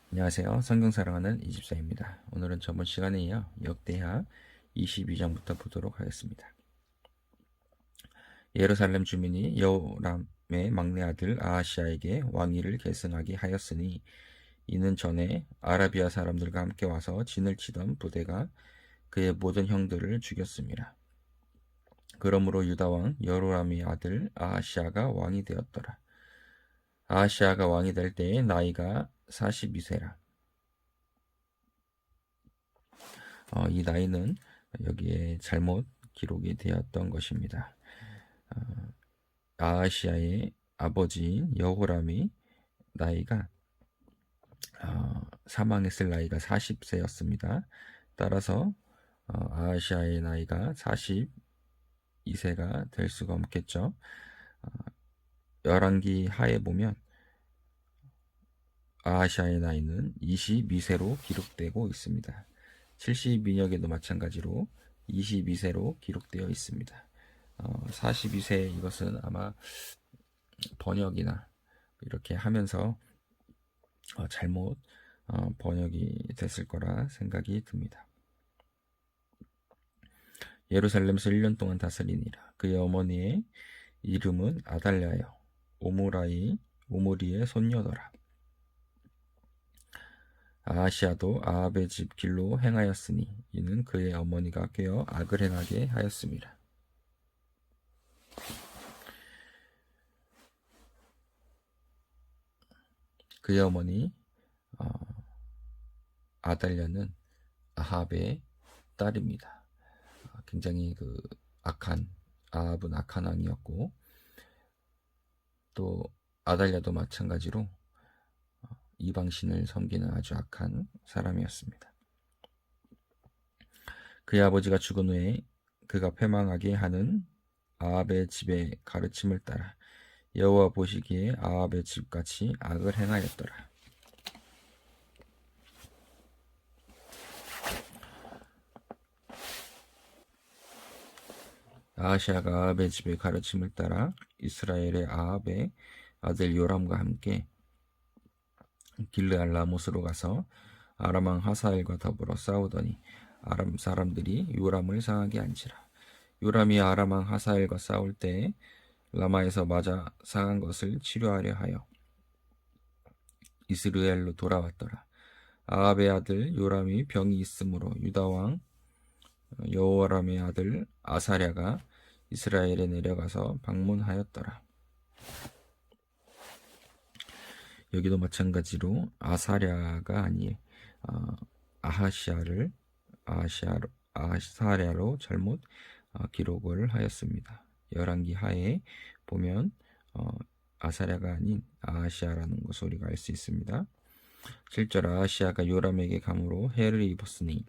안녕하세요. 성경 사랑하는 이집사입니다. 오늘은 저번 시간에 이어 역대하 22장부터 보도록 하겠습니다. 예루살렘 주민이 여호람의 막내 아들 아하시아에게 왕위를 계승하게 하였으니 이는 전에 아라비아 사람들과 함께 와서 진을 치던 부대가 그의 모든 형들을 죽였습니다. 그러므로 유다 왕 여로람의 아들 아하시아가 왕이 되었더라. 아하시아가 왕이 될 때에 나이가 42세라. 이 나이는 여기에 잘못 기록이 되었던 것입니다. 아하시아의 아버지인 여호람이 나이가 사망했을 나이가 40세였습니다. 따라서 아하시아의 나이가 42세가 될 수가 없겠죠. 열왕기 하에 보면 아하시아의 나이는 22세로 기록되고 있습니다. 72력에도 마찬가지로 22세로 기록되어 있습니다. 42세 이것은 아마 번역이나 이렇게 하면서 잘못 번역이 됐을 거라 생각이 듭니다. 예루살렘에서 1년 동안 다스리니라. 그의 어머니의 이름은 아달랴여 오므리의 손녀더라. 아하시아도 아합의 집 길로 행하였으니 이는 그의 어머니가 꾀어 악을 행하게 하였습니다. 그의 어머니 아달랴는 아합의 딸입니다. 굉장히 아합은 악한 왕이었고 또 아달랴도 마찬가지로 이방신을 섬기는 아주 악한 사람이었습니다. 그의 아버지가 죽은 후에 그가 패망하게 하는 아합의 집의 가르침을 따라 여호와 보시기에 아합의 집같이 악을 행하였더라. 아하시아가 아합의 집의 가르침을 따라 이스라엘의 아합의 아들 요람과 함께 길르알 라못으로 가서 아람 왕 하사엘과 더불어 싸우더니 아람 사람들이 요람을 상하게 한지라. 요람이 아람 왕 하사엘과 싸울 때에 라마에서 맞아 상한 것을 치료하려 하여 이스라엘로 돌아왔더라. 아합의 아들 요람이 병이 있으므로 유다 왕 여호람의 아들 아사랴가 이스라엘에 내려가서 방문하였더라. 여기도 마찬가지로 아사랴가 아니에 아하사랴로 잘못 기록을 하였습니다. 열왕기 하에 보면 아사랴가 아닌 아하시아라는 것을 우리가 알 수 있습니다. 7절 아하시아가 요람에게 감으로 해를 입었으니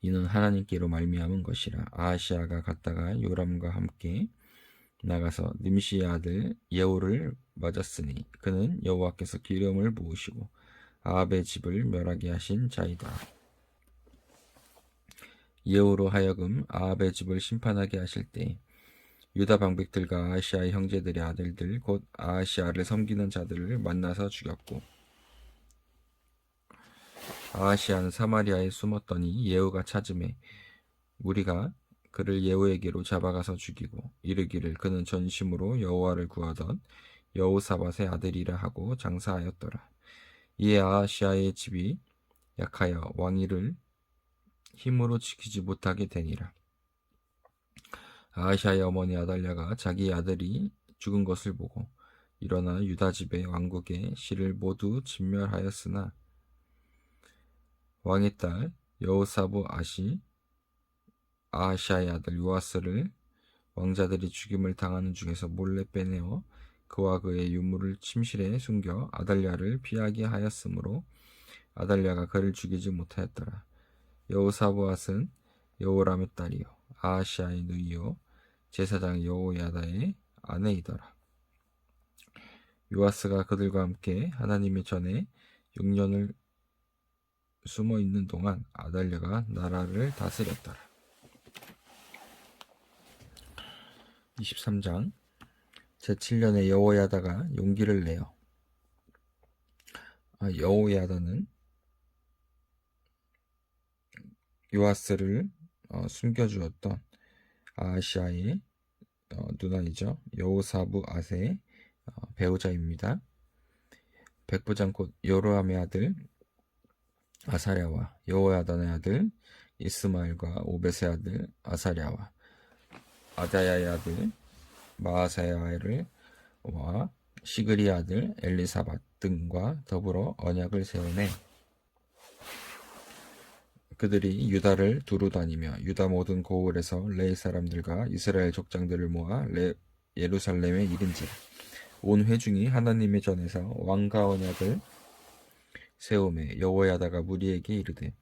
이는 하나님께로 말미암은 것이라. 아하시아가 갔다가 요람과 함께 나가서 님시의 아들 예후를 맞았으니 그는 여호와께서 기름을 부으시고 아합의 집을 멸하게 하신 자이다. 예후로 하여금 아합의 집을 심판하게 하실 때 유다 방백들과 아하시아의 형제들의 아들들 곧 아하시아를 섬기는 자들을 만나서 죽였고 아하시아는 사마리아에 숨었더니 예후가 찾음에 무리가 그를 예후에게로 잡아가서 죽이고 이르기를 그는 전심으로 여호와를 구하던 여호사밧의 아들이라 하고 장사하였더라. 이에 아하시아의 집이 약하여 왕위를 힘으로 지키지 못하게 되니라. 아하시아의 어머니 아달랴가 자기 아들이 죽은 것을 보고 일어나 유다 집의 왕국의 실을 모두 진멸하였으나 왕의 딸 여호사밧이 아하시아의 아들 요아스를 왕자들이 죽임을 당하는 중에서 몰래 빼내어 그와 그의 유물을 침실에 숨겨 아달랴를 피하게 하였으므로 아달랴가 그를 죽이지 못하였더라. 여호사밧은 여호람의 딸이요 아하시아의 누이요 제사장 여호야다의 아내이더라. 요아스가 그들과 함께 하나님의 전에 6년을 숨어 있는 동안 아달랴가 나라를 다스렸더라. 23장 제7년에 여호야다가 용기를 내어 여호야다는 요아스를 숨겨주었던 아하시아의 누나이죠. 여호사부 아세의 배우자입니다. 백부장 곧 요로함의 아들 아사랴와 여호야다의 아들 이스마엘과 오벳의 아들 아사랴와 아다야의 아들 마아사야를 와 시그리의 아들 엘리사밧 등과 더불어 언약을 세우네. 그들이 유다를 두루 다니며 유다 모든 고을에서 레위 사람들과 이스라엘 족장들을 모아 예루살렘에 이른지라. 온 회중이 하나님의 전에서 왕과 언약을 세우매 여호야다가 무리에게 이르되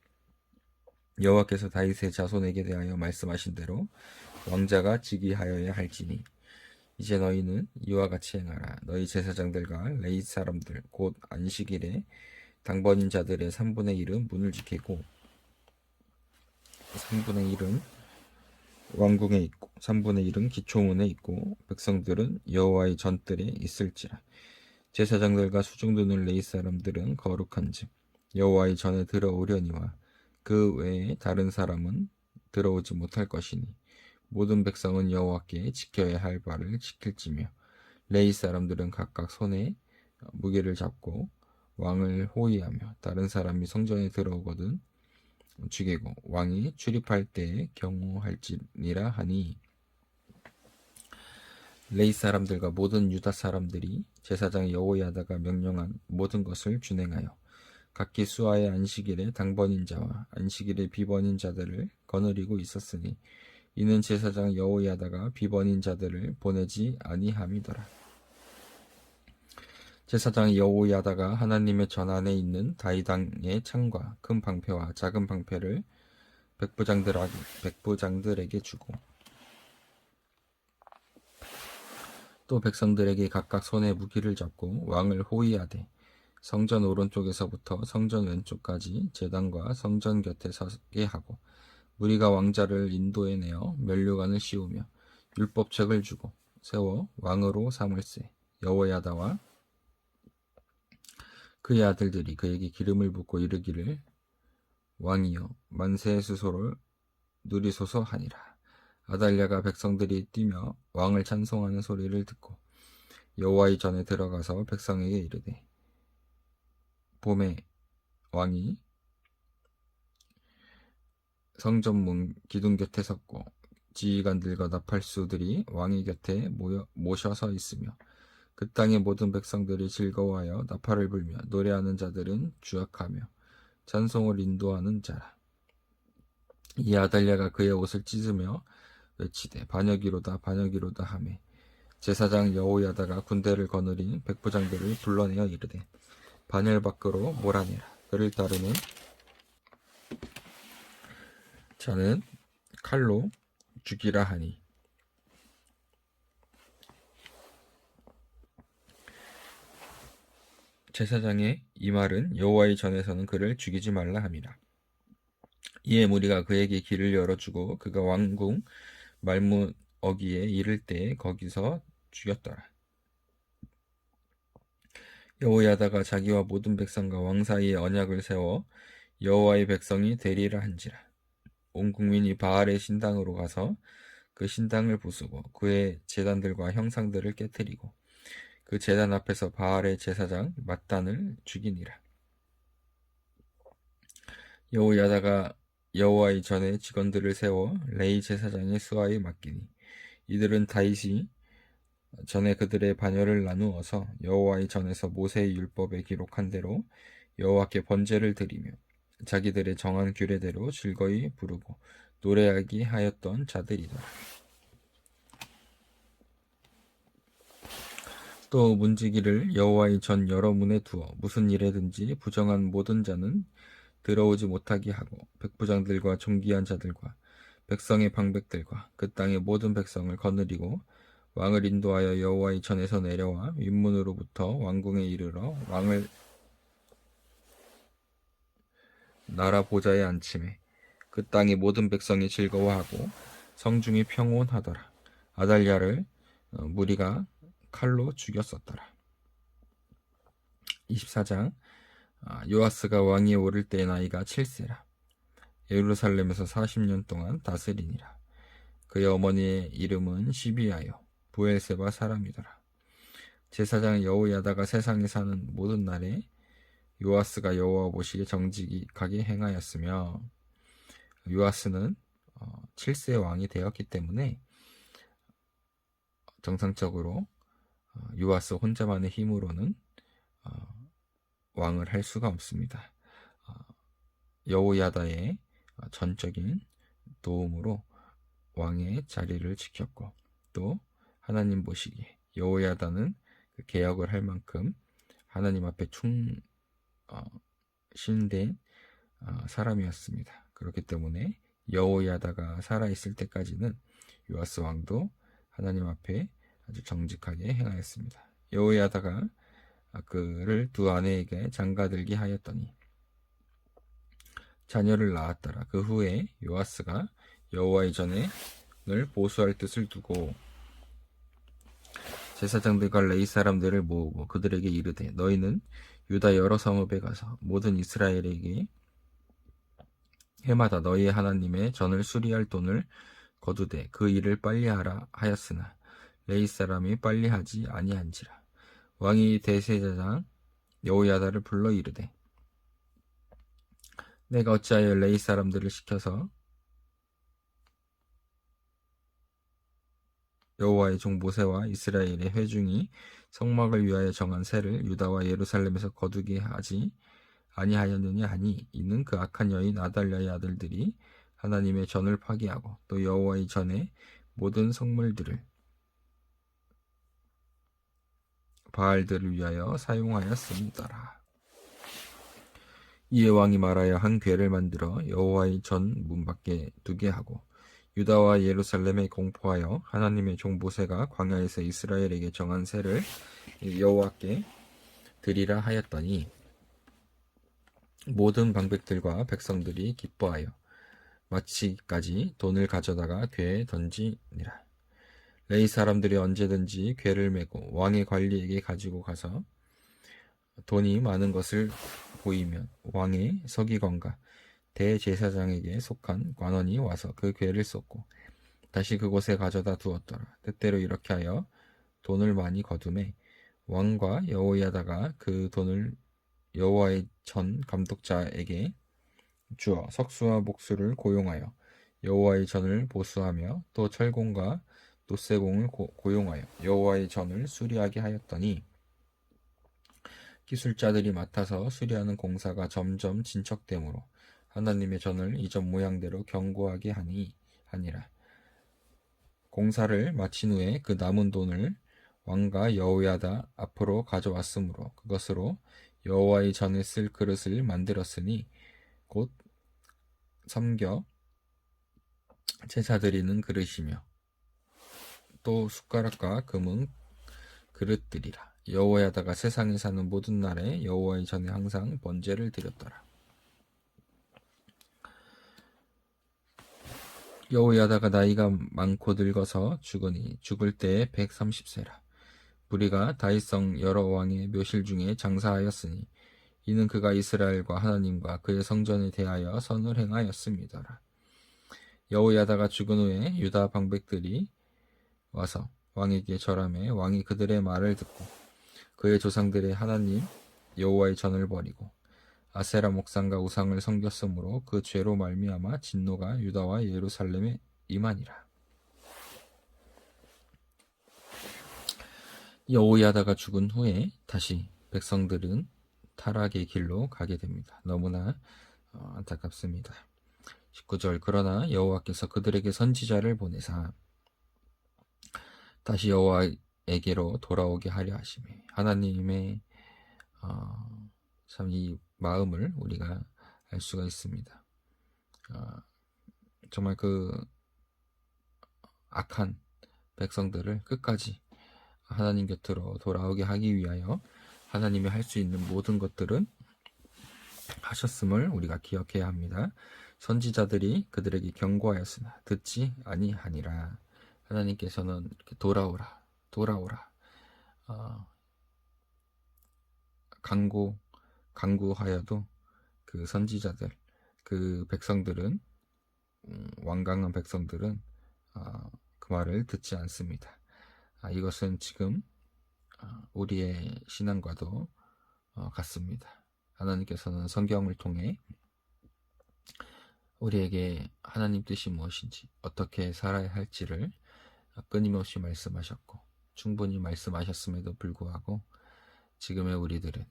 여호와께서 다윗의 자손에게 대하여 말씀하신 대로 왕자가 즉위하여야 할지니 이제 너희는 이와 같이 행하라. 너희 제사장들과 레위 사람들 곧 안식일에 당번인 자들의 3분의 1은 문을 지키고 3분의 1은 왕궁에 있고 3분의 1은 기초문에 있고 백성들은 여호와의 전뜰에 있을지라. 제사장들과 수중드는 레위 사람들은 거룩한즉 여호와의 전에 들어오려니와 그 외에 다른 사람은 들어오지 못할 것이니 모든 백성은 여호와께 지켜야 할 바를 지킬지며 레위 사람들은 각각 손에 무게를 잡고 왕을 호위하며 다른 사람이 성전에 들어오거든 죽이고 왕이 출입할 때에 경호할지니라 하니 레위 사람들과 모든 유다 사람들이 제사장 여호야다가 명령한 모든 것을 준행하여 각기 수아의 안식일에 당번인 자와 안식일에 비번인 자들을 거느리고 있었으니 이는 제사장 여호야다가 비번인 자들을 보내지 아니함이더라. 제사장 여호야다가 하나님의 전 안에 있는 다윗왕의 창과 큰 방패와 작은 방패를 백부장들에게 주고 또 백성들에게 각각 손에 무기를 잡고 왕을 호위하되 성전 오른쪽에서부터 성전 왼쪽까지 제단과 성전 곁에 서게 하고 무리가 왕자를 인도해내어 면류관을 씌우며 율법책을 주고 세워 왕으로 삼을세. 여호야다와 그의 아들들이 그에게 기름을 붓고 이르기를 왕이여 만세의 수소를 누리소서 하니라. 아달랴가 백성들이 뛰며 왕을 찬송하는 소리를 듣고 여호와의 전에 들어가서 백성에게 이르되 봄에 왕이 성전문 기둥 곁에 섰고 지휘관들과 나팔수들이 왕의 곁에 모셔서 있으며 그 땅의 모든 백성들이 즐거워하여 나팔을 불며 노래하는 자들은 주악하며 찬송을 인도하는 자라. 이 아달랴가 그의 옷을 찢으며 외치되 반역이로다 반역이로다 하매 제사장 여호야다가 군대를 거느린 백부장들을 불러내어 이르되 반열 밖으로 몰아내라. 그를 따르는 자는 칼로 죽이라 하니 제사장의 이 말은 여호와의 전에서는 그를 죽이지 말라 함이라. 이에 무리가 그에게 길을 열어주고 그가 왕궁 말문 어기에 이를 때에 거기서 죽였더라. 여호야다가 자기와 모든 백성과 왕 사이에 언약을 세워 여호와의 백성이 되리라 한지라. 온 국민이 바알의 신당으로 가서 그 신당을 부수고 그의 제단들과 형상들을 깨뜨리고 그 제단 앞에서 바알의 제사장 mat단을 죽이니라. 여호야다가 여호와의 전에 직원들을 세워 레위 제사장의 수하에 맡기니 이들은 다윗이 전에 그들의 반열을 나누어서 여호와의 전에서 모세의 율법에 기록한 대로 여호와께 번제를 드리며 자기들의 정한 규례대로 즐거이 부르고 노래하게 하였던 자들이더라. 또 문지기를 여호와의 전 여러 문에 두어 무슨 일에든지 부정한 모든 자는 들어오지 못하게 하고 백부장들과 존귀한 자들과 백성의 방백들과 그 땅의 모든 백성을 거느리고 왕을 인도하여 여호와의 전에서 내려와 윗문으로부터 왕궁에 이르러 왕을 나라 보좌에 앉히매 그 땅의 모든 백성이 즐거워하고 성중이 평온하더라. 아달랴를 무리가 칼로 죽였었더라. 24장 요아스가 왕위에 오를 때의 나이가 7세라. 예루살렘에서 40년 동안 다스리니라. 그의 어머니의 이름은 시비아요 부엘세바 사람이더라. 제사장 여호야다가 세상에 사는 모든 날에 요아스가 여호와 보시기에 정직하게 행하였으며, 요아스는 7세 왕이 되었기 때문에 정상적으로 요아스 혼자만의 힘으로는 왕을 할 수가 없습니다. 여호야다의 전적인 도움으로 왕의 자리를 지켰고, 또 하나님 보시기에 여호야다는 그 개혁을 할 만큼 하나님 앞에 신된 사람이었습니다. 그렇기 때문에 여호야다가 살아있을 때까지는 요아스 왕도 하나님 앞에 아주 정직하게 행하였습니다. 여호야다가 그를 두 아내에게 장가들게 하였더니 자녀를 낳았더라. 그 후에 요아스가 여호와의 전을 보수할 뜻을 두고 제사장들과 레위 사람들을 모으고 그들에게 이르되, 너희는 유다 여러 성읍에 가서 모든 이스라엘에게 해마다 너희의 하나님의 전을 수리할 돈을 거두되 그 일을 빨리 하라 하였으나 레위 사람이 빨리 하지 아니한지라. 왕이 대제사장 여호야다를 불러 이르되, 내가 어찌하여 레위 사람들을 시켜서 여호와의 종 모세와 이스라엘의 회중이 성막을 위하여 정한 세를 유다와 예루살렘에서 거두게 하지 아니하였느냐 하니, 이는 그 악한 여인 아달랴의 아들들이 하나님의 전을 파괴하고 또 여호와의 전의 모든 성물들을 바알들을 위하여 사용하였습니다라. 이에 왕이 말하여 한 궤를 만들어 여호와의 전 문 밖에 두게 하고 유다와 예루살렘에 공포하여 하나님의 종 모세가 광야에서 이스라엘에게 정한 세를 여호와께 드리라 하였더니, 모든 방백들과 백성들이 기뻐하여 마치기까지 돈을 가져다가 궤에 던지니라. 레위 사람들이 언제든지 궤를 메고 왕의 관리에게 가지고 가서 돈이 많은 것을 보이면 왕의 서기관과 대제사장에게 속한 관원이 와서 그 궤를 쏟고 다시 그곳에 가져다 두었더라. 때때로 이렇게 하여 돈을 많이 거두매 왕과 여호야다가 그 돈을 여호와의 전 감독자에게 주어 석수와 목수를 고용하여 여호와의 전을 보수하며 또 철공과 놋쇠공을 고용하여 여호와의 전을 수리하게 하였더니, 기술자들이 맡아서 수리하는 공사가 점점 진척되므로 하나님의 전을 이전 모양대로 견고하게 하니라. 공사를 마친 후에 그 남은 돈을 왕과 여호야다 앞으로 가져왔으므로 그것으로 여호와의 전에 쓸 그릇을 만들었으니 곧 섬겨 제사 드리는 그릇이며 또 숟가락과 금은 그릇들이라. 여호야다가 세상에 사는 모든 날에 여호와의 전에 항상 번제를 드렸더라. 여호야다가 나이가 많고 늙어서 죽으니 죽을 때에 130세라. 부리가 다윗성 여러 왕의 묘실 중에 장사하였으니 이는 그가 이스라엘과 하나님과 그의 성전에 대하여 선을 행하였습니다라. 여호야다가 죽은 후에 유다 방백들이 와서 왕에게 절하매 왕이 그들의 말을 듣고 그의 조상들의 하나님 여호와의 전을 버리고 아세라 목상과 우상을 섬겼으므로 그 죄로 말미암아 진노가 유다와 예루살렘에 임하니라. 여호야다가 죽은 후에 다시 백성들은 타락의 길로 가게 됩니다. 너무나 안타깝습니다. 19절, 그러나 여호와께서 그들에게 선지자를 보내사 다시 여호와에게로 돌아오게 하려 하시매, 하나님의 참 이 마음을 우리가 알 수가 있습니다. 정말 그 악한 백성들을 끝까지 하나님 곁으로 돌아오게 하기 위하여 하나님이 할 수 있는 모든 것들은 하셨음을 우리가 기억해야 합니다. 선지자들이 그들에게 경고하였으나 듣지 아니하니라. 하나님께서는 이렇게 돌아오라 간구하여도 그 선지자들, 그 백성들은 완강한 백성들은 그 말을 듣지 않습니다. 이것은 지금 우리의 신앙과도 같습니다. 하나님께서는 성경을 통해 우리에게 하나님 뜻이 무엇인지, 어떻게 살아야 할지를 끊임없이 말씀하셨고, 충분히 말씀하셨음에도 불구하고 지금의 우리들은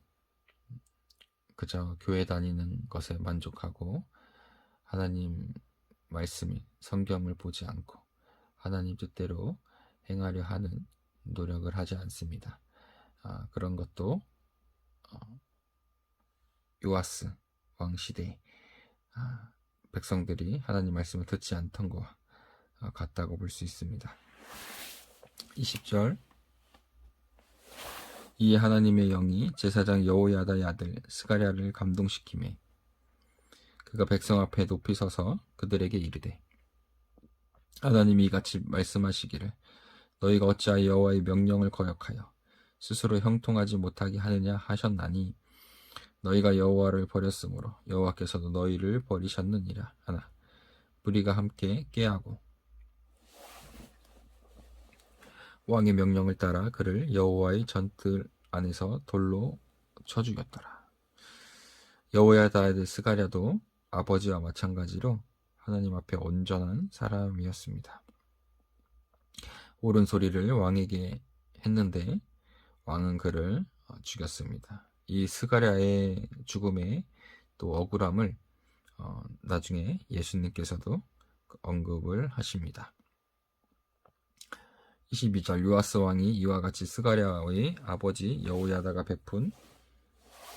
그저 교회 다니는 것에 만족하고 하나님 말씀인 성경을 보지 않고 하나님 뜻대로 행하려 하는 노력을 하지 않습니다. 그런 것도 요아스 왕 시대 백성들이 하나님 말씀을 듣지 않던 것과 같다고 볼 수 있습니다. 20절, 이 하나님의 영이 제사장 여호야다의 아들 스가랴를 감동시키매 그가 백성 앞에 높이 서서 그들에게 이르되, 하나님이 이같이 말씀하시기를 너희가 어찌하여 여호와의 명령을 거역하여 스스로 형통하지 못하게 하느냐 하셨나니 너희가 여호와를 버렸으므로 여호와께서도 너희를 버리셨느니라 하나 무리가 함께 꾀하고 왕의 명령을 따라 그를 여호와의 전뜰 안에서 돌로 쳐 죽였더라. 여호야다의 아들 스가랴도 아버지와 마찬가지로 하나님 앞에 온전한 사람이었습니다. 옳은 소리를 왕에게 했는데 왕은 그를 죽였습니다. 이 스가랴의 죽음의 또 억울함을 나중에 예수님께서도 언급을 하십니다. 22절, 요아스 왕이 이와 같이 스가랴의 아버지 여호야다가 베푼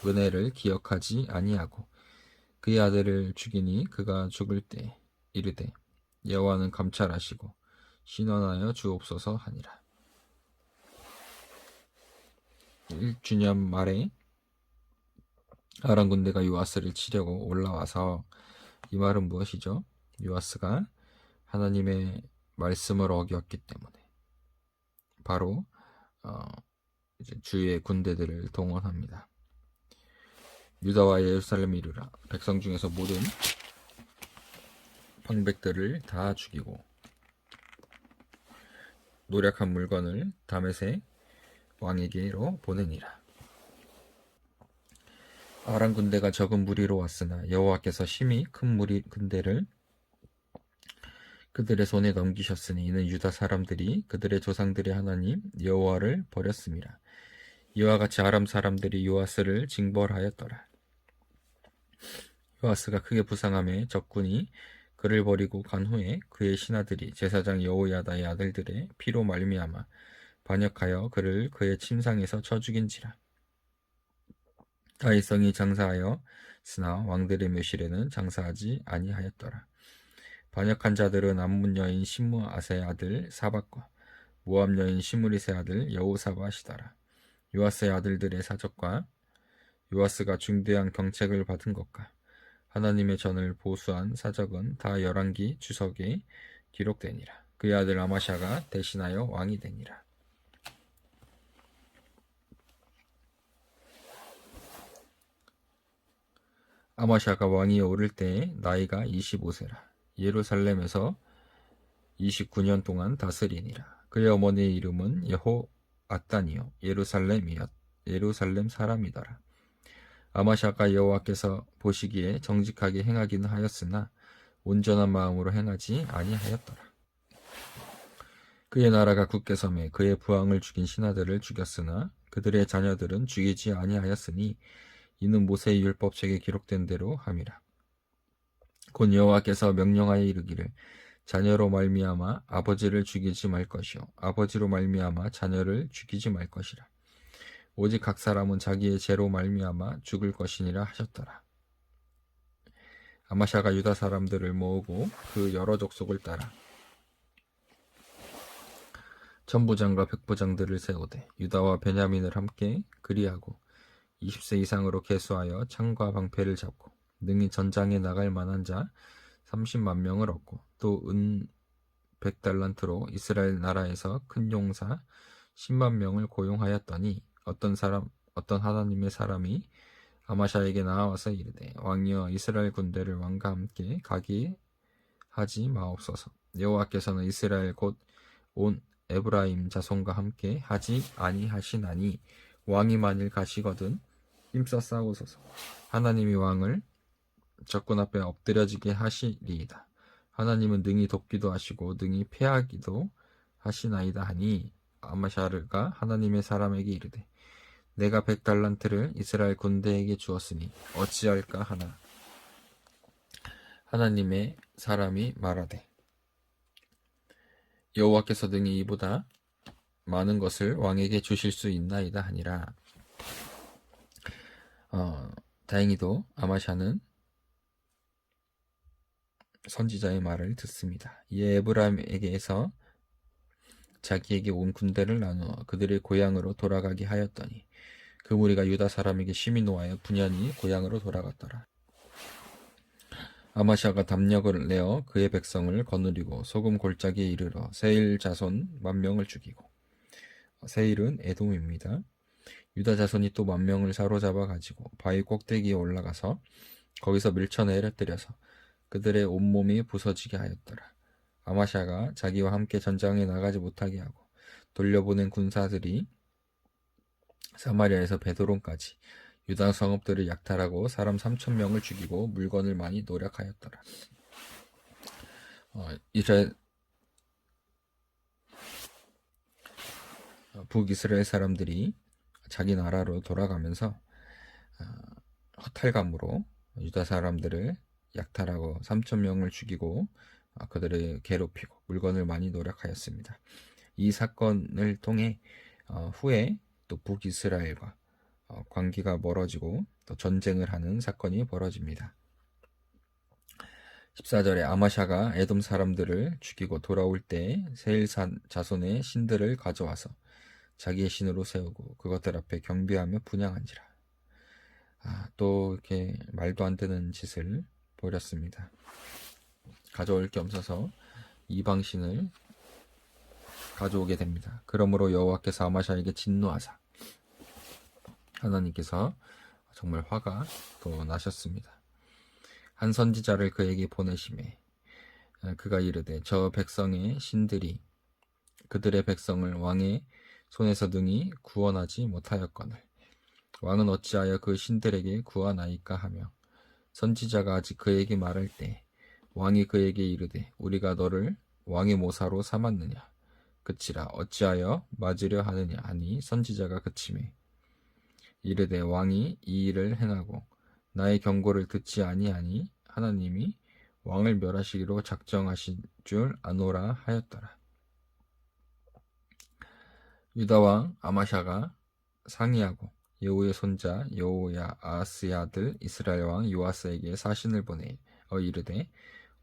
은혜를 기억하지 아니하고 그의 아들을 죽이니 그가 죽을 때 이르되 여호와는 감찰하시고 신원하여 주옵소서 하니라. 1주년 말에 아람 군대가 요아스를 치려고 올라와서, 이 말은 무엇이죠? 요아스가 하나님의 말씀을 어겼기 때문에 바로 이제 주의 군대들을 동원합니다. 유다와 예루살렘에 이르라. 백성 중에서 모든 방백들을 다 죽이고 노력한 물건을 다메섹 왕에게로 보내니라. 아람 군대가 적은 무리로 왔으나 여호와께서 심히 큰 무리 군대를 그들의 손에 넘기셨으니 이는 유다 사람들이 그들의 조상들의 하나님 여호와를 버렸음이라. 이와 같이 아람 사람들이 요아스를 징벌하였더라. 요아스가 크게 부상함에 적군이 그를 버리고 간 후에 그의 신하들이 제사장 여호야다의 아들들의 피로 말미암아 반역하여 그를 그의 침상에서 쳐 죽인지라. 다윗성이 장사하였으나 왕들의 묘실에는 장사하지 아니하였더라. 반역한 자들은 암몬 여인 시므아스의 아들 사박과 모압 여인 시므리스의 아들 여호사밧이더라. 요아스의 아들들의 사적과 요아스가 중대한 경책을 받은 것과 하나님의 전을 보수한 사적은 다 열왕기 주석에 기록되니라. 그의 아들 아마샤가 대신하여 왕이 되니라. 아마샤가 왕위에 오를 때에 나이가 25세라. 예루살렘에서 29년 동안 다스리니라. 그의 어머니의 이름은 여호아따니요 예루살렘 사람이더라. 아마샤가 여호와께서 보시기에 정직하게 행하기는 하였으나 온전한 마음으로 행하지 아니하였더라. 그의 나라가 굳게 섬에 그의 부왕을 죽인 신하들을 죽였으나 그들의 자녀들은 죽이지 아니하였으니 이는 모세의 율법책에 기록된 대로 함이라. 곧 여호와께서 명령하여 이르기를 자녀로 말미암아 아버지를 죽이지 말 것이요 아버지로 말미암아 자녀를 죽이지 말 것이라. 오직 각 사람은 자기의 죄로 말미암아 죽을 것이니라 하셨더라. 아마샤가 유다 사람들을 모으고 그 여러 족속을 따라 천부장과 백부장들을 세우되 유다와 베냐민을 함께 그리하고 20세 이상으로 계수하여 창과 방패를 잡고 능히 전장에 나갈 만한 자 30만 명을 얻고 또 은 100달란트로 이스라엘 나라에서 큰 용사 10만 명을 고용하였더니 어떤 하나님의 사람이 아마샤에게 나와서 이르되 왕이여 이스라엘 군대를 왕과 함께 가게 하지 마옵소서. 여호와께서는 이스라엘 곧 온 에브라임 자손과 함께 하지 아니하시나니 왕이 만일 가시거든 힘써 싸우소서. 하나님이 왕을 적군 앞에 엎드려지게 하시리이다. 하나님은 능히 돕기도 하시고 능히 패하기도 하시나이다 하니 아마샤르가 하나님의 사람에게 이르되 내가 100달란트를 이스라엘 군대에게 주었으니 어찌할까 하나. 하나님의 사람이 말하되 여호와께서 능히 이보다 많은 것을 왕에게 주실 수 있나이다 하니라. 다행히도 아마샤는 선지자의 말을 듣습니다. 이에 에브라임에게서 자기에게 온 군대를 나누어 그들의 고향으로 돌아가게 하였더니 그 무리가 유다 사람에게 심히 노하여 분연히 고향으로 돌아갔더라. 아마샤가 담력을 내어 그의 백성을 거느리고 소금 골짜기에 이르러 세일 자손 10,000명을 죽이고, 세일은 에돔입니다. 유다 자손이 또 10,000명을 사로잡아 가지고 바위 꼭대기에 올라가서 거기서 밀쳐내려 때려서 그들의 온몸이 부서지게 하였더라. 아마샤가 자기와 함께 전장에 나가지 못하게 하고 돌려보낸 군사들이 사마리아에서 베드론까지 유다 성읍들을 약탈하고 사람 3,000명을 죽이고 물건을 많이 노력하였더라. 북이스라엘 사람들이 자기 나라로 돌아가면서 허탈감으로 유다 사람들을 약탈하고 3,000명을 죽이고 그들을 괴롭히고 물건을 많이 노력하였습니다. 이 사건을 통해 후에 또 북이스라엘과 관계가 멀어지고 또 전쟁을 하는 사건이 벌어집니다. 14절에 아마샤가 에돔 사람들을 죽이고 돌아올 때 세일산 자손의 신들을 가져와서 자기의 신으로 세우고 그것들 앞에 경배하며 분향한지라. 또 이렇게 말도 안 되는 짓을 벌였습니다. 가져올 게 없어서 이방신을 가져오게 됩니다. 그러므로 여호와께서 아마샤에게 진노하사 하나님께서 정말 화가 또 나셨습니다. 한 선지자를 그에게 보내심에 그가 이르되 저 백성의 신들이 그들의 백성을 왕의 손에서 능히 구원하지 못하였거늘 왕은 어찌하여 그 신들에게 구하나이까 하며, 선지자가 아직 그에게 말할 때 왕이 그에게 이르되 우리가 너를 왕의 모사로 삼았느냐 그치라 어찌하여 맞으려 하느냐 하니 선지자가 그치매 이르되 왕이 이 일을 행하고 나의 경고를 듣지 아니하니 하나님이 왕을 멸하시기로 작정하신 줄 아노라 하였더라. 유다왕 아마샤가 상의하고 예후의 손자 여호야아스의 아들 이스라엘 왕 요아스에게 사신을 보내어 이르되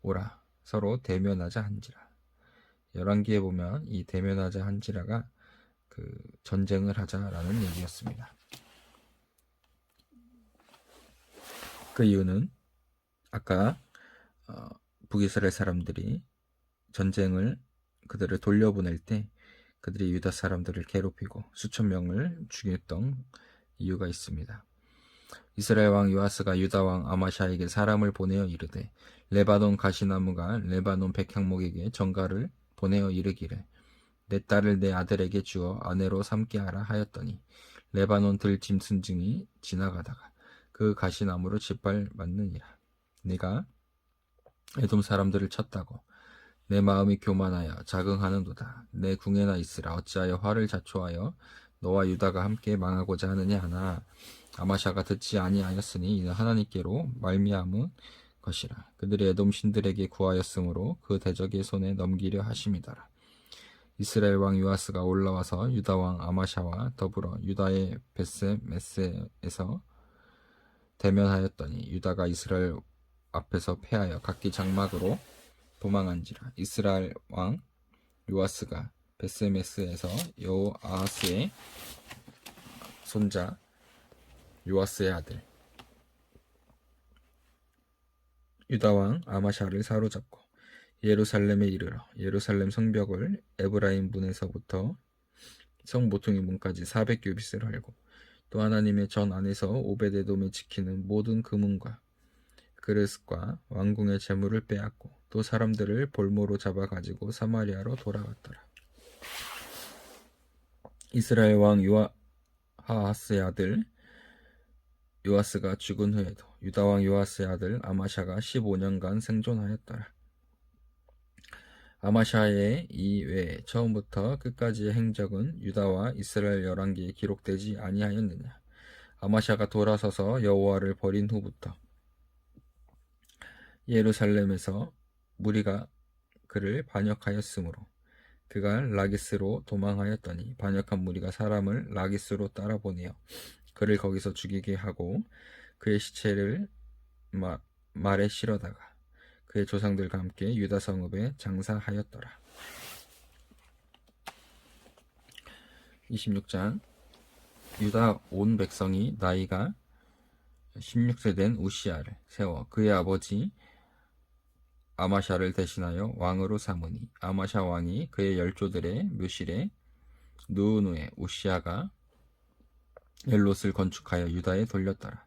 오라 서로 대면하자 한지라. 열왕기에 보면 이 대면하자 한지라가 그 전쟁을 하자라는 얘기였습니다. 그 이유는 아까 북이스라엘 사람들이 전쟁을 그들을 돌려보낼 때 그들이 유다 사람들을 괴롭히고 수천 명을 죽였던 이유가 있습니다. 이스라엘 왕 요아스가 유다 왕 아마샤에게 사람을 보내어 이르되 레바논 가시나무가 레바논 백향목에게 전가를 보내어 이르기를 내 딸을 내 아들에게 주어 아내로 삼게 하라 하였더니 레바논 들짐승이 지나가다가 그 가시나무로 짓밟았느니라. 내가 에돔 사람들을 쳤다고 내 마음이 교만하여 자긍하는도다. 내 궁에나 있으라. 어찌하여 화를 자초하여 너와 유다가 함께 망하고자 하느냐 하나 아마샤가 듣지 아니하였으니 이는 하나님께로 말미암은 것이라. 그들이 에돔 신들에게 구하였으므로 그 대적의 손에 넘기려 하심이더라. 이스라엘 왕 요아스가 올라와서 유다 왕 아마샤와 더불어 유다의 벳세메스에서 대면하였더니 유다가 이스라엘 앞에서 패하여 각기 장막으로 도망한지라. 이스라엘 왕 요아스가 벳세메스에서 여호아스의 손자 요아스의 아들 유다 왕 아마샤를 사로잡고 예루살렘에 이르러 예루살렘 성벽을 에브라임 문에서부터 성 모퉁이 문까지 400규빗을 헐고 또 하나님의 전 안에서 오베데돔이 지키는 모든 금은과 그릇과 왕궁의 재물을 빼앗고 또 사람들을 볼모로 잡아가지고 사마리아로 돌아갔더라. 이스라엘 왕 요아하스의 아들 요아스가 죽은 후에도 유다 왕 요아스의 아들 아마샤가 15년간 생존하였더라. 아마샤의 이외에 처음부터 끝까지의 행적은 유다와 이스라엘 열왕기에 기록되지 아니하였느냐. 아마샤가 돌아서서 여호와를 버린 후부터 예루살렘에서 무리가 그를 반역하였으므로 그가 라기스로 도망하였더니 반역한 무리가 사람을 라기스로 따라보내어 그를 거기서 죽이게 하고 그의 시체를 말에 실어다가 그의 조상들과 함께 유다 성읍에 장사하였더라. 26장 유다 온 백성이 나이가 16세 된 우시아를 세워 그의 아버지 아마샤를 대신하여 왕으로 삼으니 아마샤 왕이 그의 열조들의 묘실에 누운 후에 우시아가 엘롯을 건축하여 유다에 돌렸더라.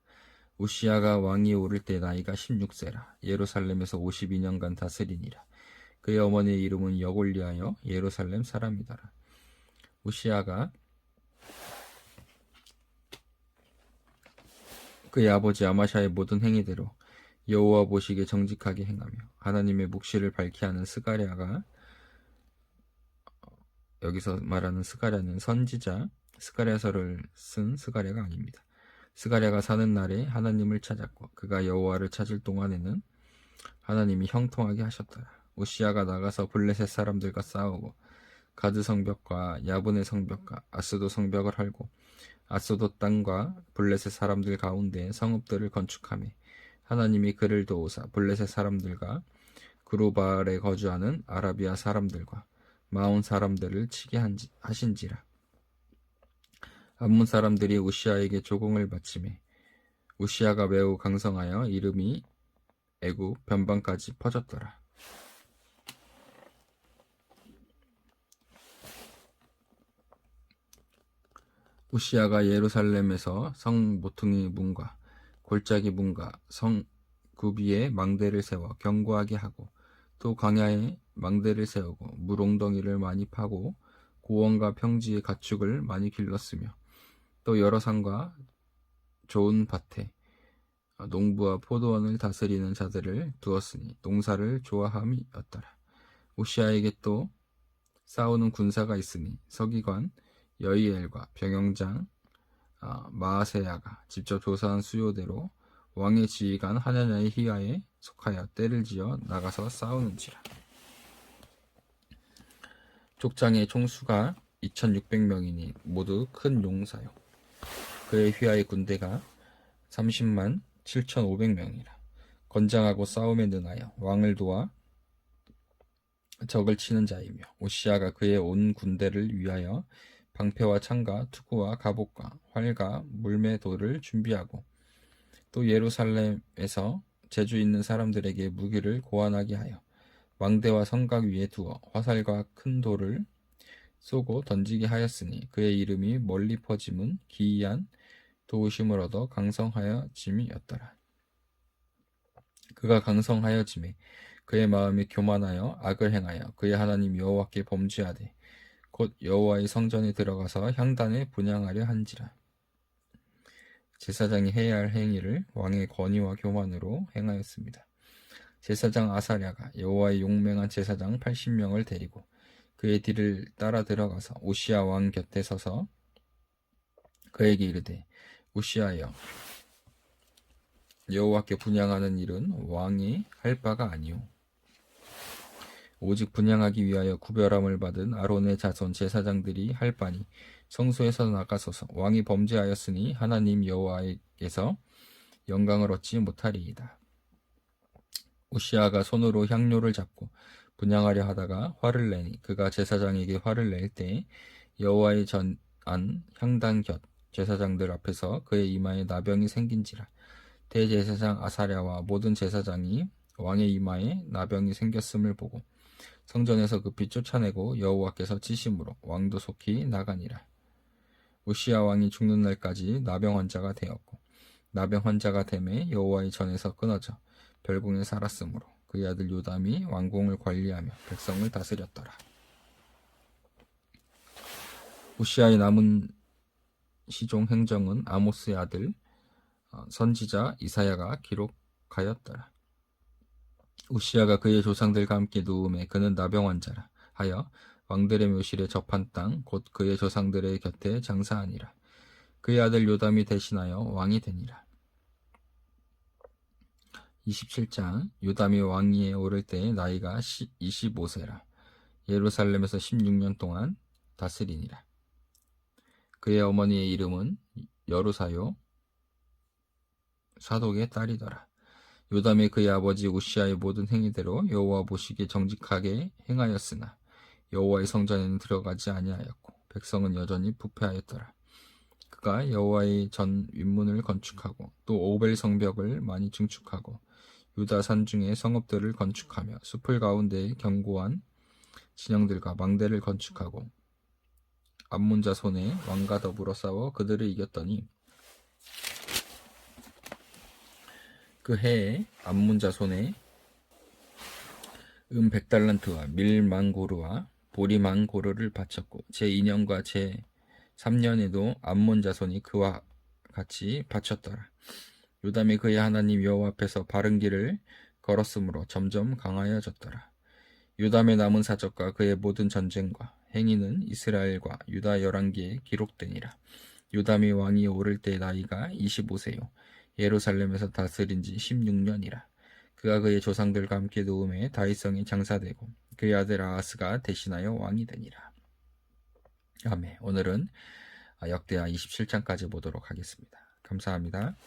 우시아가 왕이 오를 때 나이가 16세라. 예루살렘에서 52년간 다스리니라. 그의 어머니의 이름은 여골리하여 예루살렘 사람이더라. 우시아가 그의 아버지 아마샤의 모든 행위대로 여호와 보시기에 정직하게 행하며 하나님의 묵시를 밝히 하는 스가랴가, 여기서 말하는 스가랴는 선지자 스가랴서를 쓴 스가랴가 아닙니다. 스가랴가 사는 날에 하나님을 찾았고 그가 여호와를 찾을 동안에는 하나님이 형통하게 하셨더라. 우시아가 나가서 블레셋 사람들과 싸우고 가드 성벽과 야분의 성벽과 아스도 성벽을 헐고 아스도 땅과 블레셋 사람들 가운데 성읍들을 건축하며 하나님이 그를 도우사 블레셋 사람들과 그루바알에 거주하는 아라비아 사람들과 마온 사람들을 치게 하신지라. 암몬 사람들이 우시아에게 조공을 바치매 우시아가 매우 강성하여 이름이 애굽 변방까지 퍼졌더라. 우시아가 예루살렘에서 성 모퉁이 문과 골짜기 문과 성 구비에 망대를 세워 견고하게 하고 또 광야에 망대를 세우고 물옹덩이를 많이 파고 고원과 평지의 가축을 많이 길렀으며 또 여러 산과 좋은 밭에 농부와 포도원을 다스리는 자들을 두었으니 농사를 좋아함이었더라. 우시아에게 또 싸우는 군사가 있으니 서기관 여이엘과 병영장 마아세야가 직접 조사한 수요대로 왕의 지휘관 하나냐의 희하에 속하여 떼를 지어 나가서 싸우는지라. 족장의 총수가 2600명이니 모두 큰 용사요. 그의 휘하의 군대가 30만 7500명이라. 건장하고 싸움에 능하여 왕을 도와 적을 치는 자이며 우시아가 그의 온 군대를 위하여 방패와 창과 투구와 갑옷과 활과 물매도를 준비하고 또 예루살렘에서 재주 있는 사람들에게 무기를 고안하게 하여 망대와 성곽 위에 두어 화살과 큰 돌을 쏘고 던지게 하였으니 그의 이름이 멀리 퍼짐은 기이한 도우심을 얻어 강성하여짐이었더라. 그가 강성하여짐에 그의 마음이 교만하여 악을 행하여 그의 하나님 여호와께 범죄하되 곧 여호와의 성전에 들어가서 향단에 분향하려 한지라. 제사장이 해야 할 행위를 왕의 권위와 교만으로 행하였습니다. 제사장 아사랴가 여호와의 용맹한 제사장 80명을 데리고 그의 뒤를 따라 들어가서 우시아 왕 곁에 서서 그에게 이르되 우시아여, 여호와께 분향하는 일은 왕이 할 바가 아니오. 오직 분향하기 위하여 구별함을 받은 아론의 자손 제사장들이 할 바니 성소에서 나가소서. 왕이 범죄하였으니 하나님 여호와에게서 영광을 얻지 못하리이다. 우시아가 손으로 향료를 잡고 분향하려 하다가 화를 내니 그가 제사장에게 화를 낼 때 여호와의 전안 향단 곁 제사장들 앞에서 그의 이마에 나병이 생긴지라. 대제사장 아사랴와 모든 제사장이 왕의 이마에 나병이 생겼음을 보고 성전에서 급히 쫓아내고 여호와께서 치심으로 왕도 속히 나가니라. 우시야 왕이 죽는 날까지 나병 환자가 되었고 나병 환자가 됨에 여호와의 전에서 끊어져 별궁에 살았으므로 그의 아들 요담이 왕궁을 관리하며 백성을 다스렸더라. 우시야의 남은 시종 행정은 아모스의 아들 선지자 이사야가 기록하였더라. 우시야가 그의 조상들과 함께 누움에 그는 나병 환자라 하여 왕들의 묘실에 접한 땅 곧 그의 조상들의 곁에 장사하니라. 그의 아들 요담이 대신하여 왕이 되니라. 27장 요담이 왕위에 오를 때의 나이가 25세라. 예루살렘에서 16년 동안 다스리니라. 그의 어머니의 이름은 여루사요 사독의 딸이더라. 요담이 그의 아버지 우시야의 모든 행위대로 여호와 보시기에 정직하게 행하였으나 여호와의 성전에는 들어가지 아니하였고 백성은 여전히 부패하였더라. 그가 여호와의 전 윗문을 건축하고 또 오벨 성벽을 많이 증축하고 유다 산중의 성읍들을 건축하며 숲을 가운데에 견고한 진영들과 망대를 건축하고 암몬 자손의 왕과 더불어 싸워 그들을 이겼더니 그 해에 암몬 자손의 100달란트와 밀망고르와 보리망고르를 바쳤고 제2년과 제3년에도 암몬 자손이 그와 같이 바쳤더라. 요담이 그의 하나님 여호와 앞에서 바른 길을 걸었으므로 점점 강하여졌더라. 요담의 남은 사적과 그의 모든 전쟁과 행위는 이스라엘과 유다 열왕기에 기록되니라. 요담이 왕위에 오를 때 나이가 25세요. 예루살렘에서 다스린 지 16년이라. 그가 그의 조상들과 함께 누움에 다윗성이 장사되고 그의 아들 아하스가 대신하여 왕이 되니라. 아멘. 오늘은 역대하 27장까지 보도록 하겠습니다. 감사합니다.